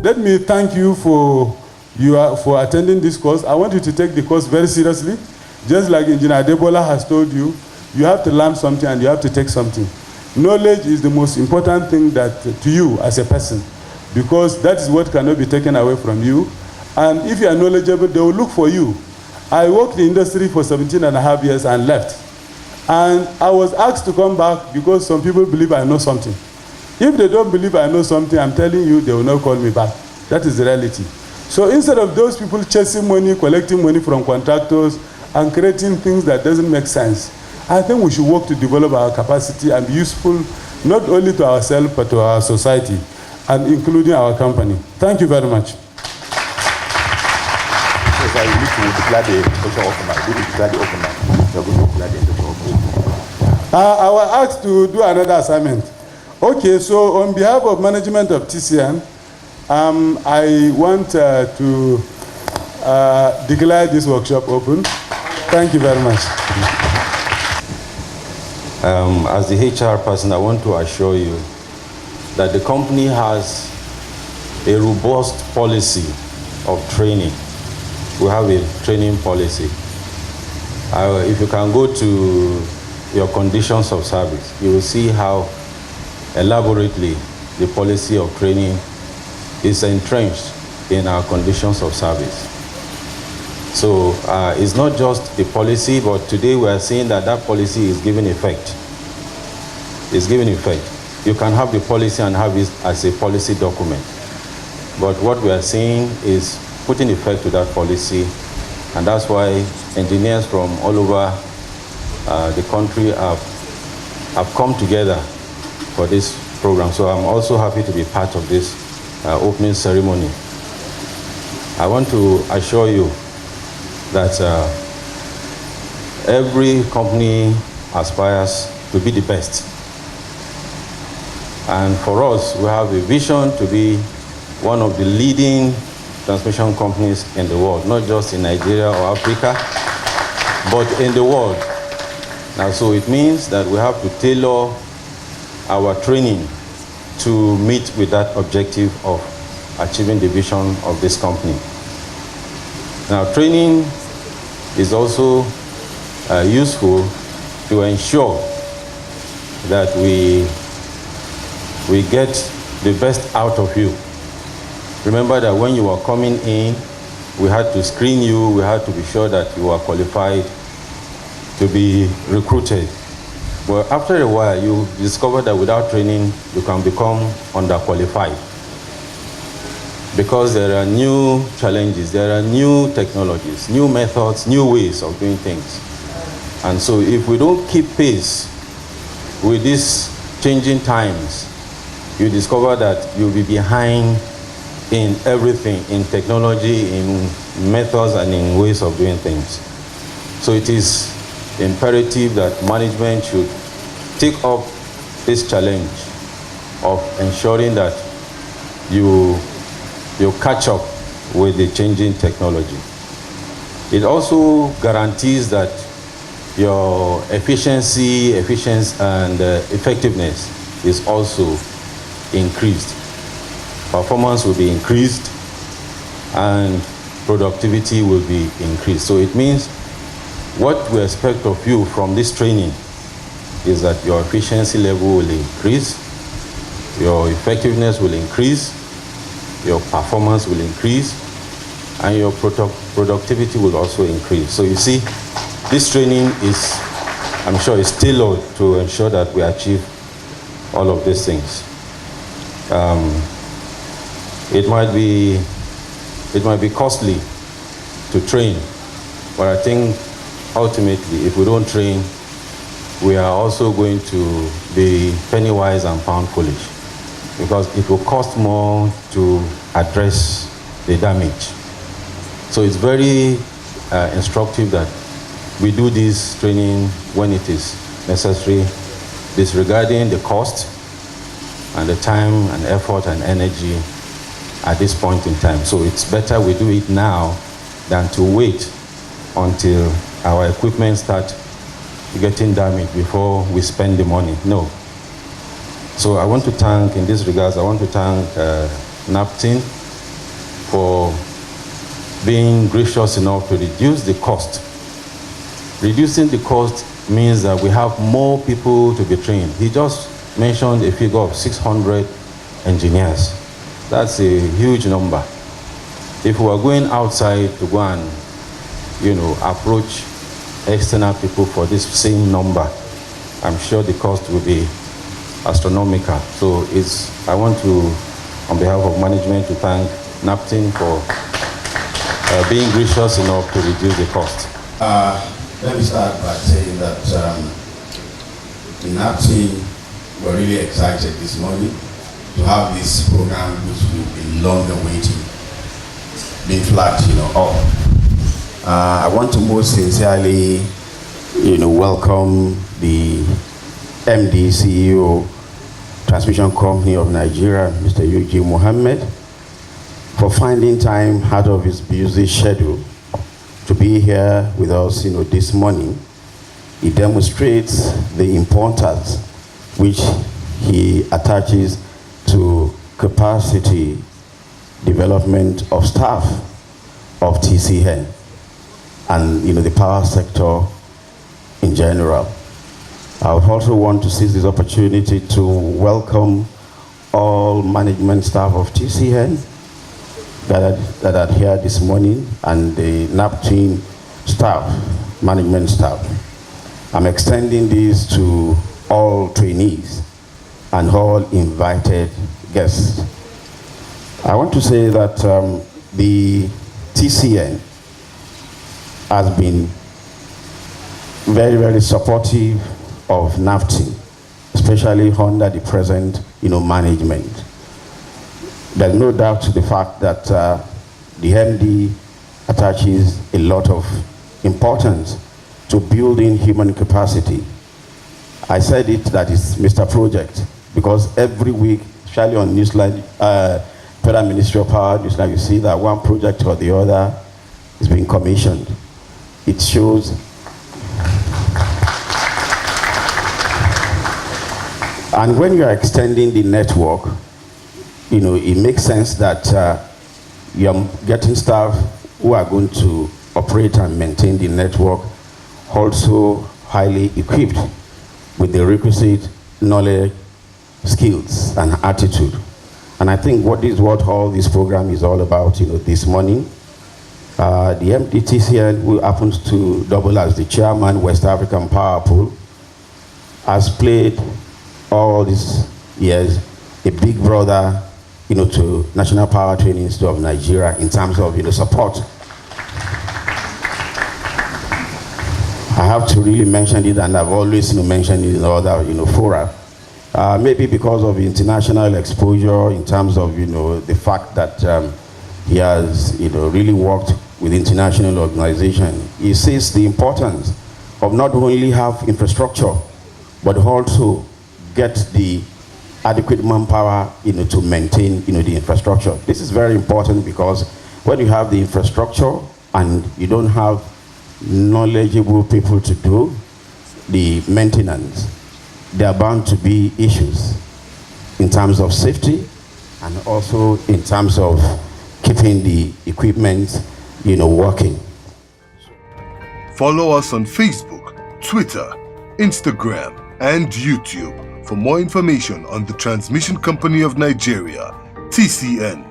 let me thank you for attending this course. I want you to take the course very seriously. Just like Engineer Debola has told you, you have to learn something and you have to take something. Knowledge is the most important thing that to you as a person, because that is what cannot be taken away from you. And if you are knowledgeable, they will look for you. I worked in the industry for 17.5 years and left. And I was asked to come back because some people believe I know something. If they don't believe I know something, I'm telling you, they will not call me back. That is the reality. So instead of those people chasing money, collecting money from contractors, and creating things that doesn't make sense, I think we should work to develop our capacity and be useful not only to ourselves but to our society, and including our company. Thank you very much. Yes, I need to declare the induction open. We need to declare the open. We are going to declare the induction open. I was asked to do another assignment. Okay, so on behalf of management of TCN, I want to declare this workshop open. Thank you very much. As the HR person, I want to assure you that the company has a robust policy of training. We have a training policy. If you can go to your conditions of service, you will see how elaborately the policy of training is entrenched in our conditions of service. So it's not just the policy, but today we are seeing that that policy is giving effect. It's giving effect. You can have the policy and have it as a policy document. But what we are seeing is putting effect to that policy, and that's why engineers from all over the country have come together for this program. So I'm also happy to be part of this opening ceremony. I want to assure you that every company aspires to be the best. And for us, we have a vision to be one of the leading transmission companies in the world, not just in Nigeria or Africa, but in the world. Now, so it means that we have to tailor our training to meet with that objective of achieving the vision of this company. Now, training is also useful to ensure that we get the best out of you. Remember that when you were coming in, we had to screen you, we had to be sure that you are qualified to be recruited. But after a while, you discover that without training, you can become underqualified. Because there are new challenges, there are new technologies, new methods, new ways of doing things. And so if we don't keep pace with these changing times, you discover that you'll be behind in everything, in technology, in methods, and in ways of doing things. So it is imperative that management should take up this challenge of ensuring that you catch up with the changing technology. It also guarantees that your efficiency, and effectiveness is also increased. Performance will be increased and productivity will be increased. So it means what we expect of you from this training is that your efficiency level will increase, your effectiveness will increase, your performance will increase, and your productivity will also increase. So you see, this training is, I'm sure, is tailored to ensure that we achieve all of these things. It might be costly to train, but I think ultimately, if we don't train, we are also going to be penny wise and pound foolish, because it will cost more to address the damage. So it's very instructive that we do this training when it is necessary, disregarding the cost and the time and effort and energy at this point in time. So it's better we do it now than to wait until our equipment start getting damaged before we spend the money. No. So I want to thank, in this regards, I want to thank NAPTIN for being gracious enough to reduce the cost. Reducing the cost means that we have more people to be trained. He just mentioned a figure of 600 engineers. That's a huge number. If we are going outside to go and, approach external people for this same number, I'm sure the cost will be astronomical. So I want to, on behalf of management, to thank NAPTIN for being gracious enough to reduce the cost. Let me start by saying that in NAPTIN, we're really excited this morning to have this program, which we've been long awaiting, being flagged, up. I want to most sincerely, welcome the MD, CEO, Transmission Company of Nigeria, Mr. Eugene Mohammed, for finding time out of his busy schedule to be here with us, this morning. It demonstrates the importance which he attaches to capacity development of staff of TCN and the power sector in general. I would also want to seize this opportunity to welcome all management staff of TCN that are here this morning and the NAPTIN staff, management staff. I'm extending this to all trainees and all invited guests. I want to say that the TCN has been very, very supportive of NAPTIN, especially under the present management. There's no doubt to the fact that the MD attaches a lot of importance to building human capacity. I said it that is Mr. Project, because every week, especially on Newsline, Federal Ministry of Power, Newsline, you see that one project or the other is being commissioned. It shows and when you are extending the network, it makes sense that you're getting staff who are going to operate and maintain the network, also highly equipped with the requisite knowledge, skills, and attitude. And I think what all this program is all about, this morning. The MDTCN, who happens to double as the chairman, West African Power Pool, has played all these years a big brother, to National Power Training Institute of Nigeria in terms of, support. I have to really mention it, and I've always, mentioned it in other, fora. Maybe because of international exposure, in terms of, the fact that he has, really worked with international organizations. He sees the importance of not only have infrastructure, but also get the adequate manpower, to maintain, the infrastructure. This is very important because when you have the infrastructure and you don't have knowledgeable people to do the maintenance, there are bound to be issues in terms of safety and also in terms of keeping the equipment, working. Follow us on Facebook, Twitter, Instagram, and YouTube for more information on the Transmission Company of Nigeria, TCN.